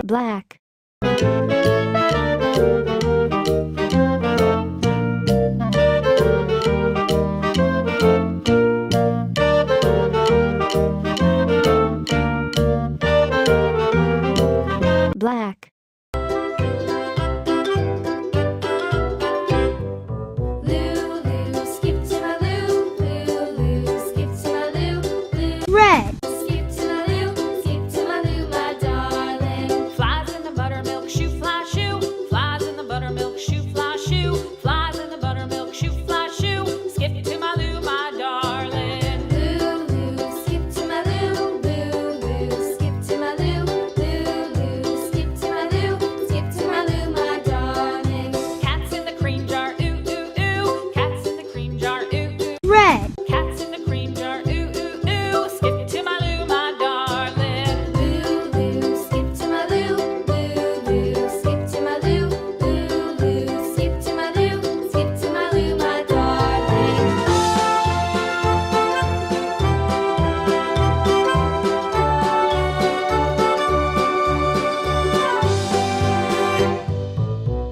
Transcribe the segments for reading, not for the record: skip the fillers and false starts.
Black. Black. Lulu, skip to my Lou. Lulu, skip to my Lou. Lou. Red. Skip to my Lou, skip to my Lou, my darling. Flies in the buttermilk shoe, fly shoe. Flies in the buttermilk shoe, fly shoe. Flies in the buttermilk shoe, fly shoe. Skip to my Lou, my darling. Lulu, skip to my Lou. Lulu, skip to my Lou. Lulu, skip to my Lou. Skip to my Lou, my darling. Cats in the cream jar, ooh ooh ooh. Cats in the cream jar, ooh ooh. Red. Cats in the cream jar, ooh ooh ooh. Skip to my Lou, my darling. Lulu, skip to my Lou. Lulu, skip to my Lou. Lulu, skip to my Lou. Skip to my Lou, my darling.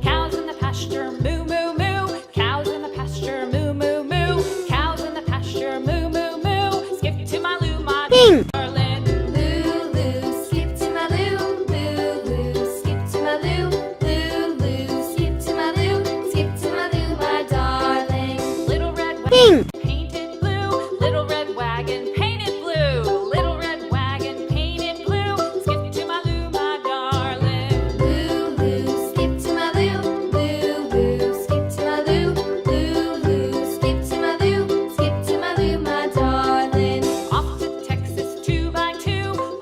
Cows in the pasture, moo moo moo. Cows in the pasture, moo moo moo. Cows in the pasture, moo moo moo. Skip to my Lou, my Pink. darling. Lulu, skip to my Lou. Lulu, skip to my Lou. Lulu, skip to my Lou. Skip to my Lou, my darling. Little red Pink. wagon painted blue. Little red wagon painted blue. Little red wagon painted blue. Skip to my Lou, my darling. Lulu, skip to my Lou. Lulu, skip to my Lou. Lulu, skip to my Lou. Skip to my Lou, my darling. Off to Texas 2x2.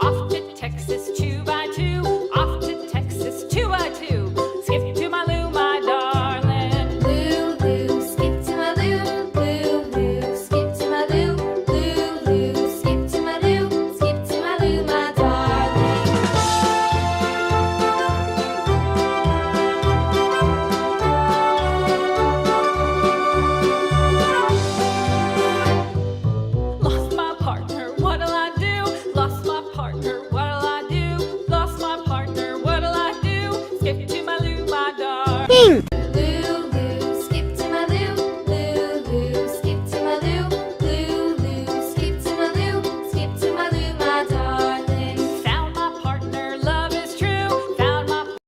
Off to Texas 2x2. Off to Texas 2x2. Skip to my Lou, my darling. Lulu, skip to my Lou. Lulu, skip to my Lou. Lulu, skip to my Lou. Skip to my Lou, my darling. Lost my partner, what'll I do? Lost my partner, what'll I do? Lost my partner, what'll I do? Skip to my Lou, my darling. Pink.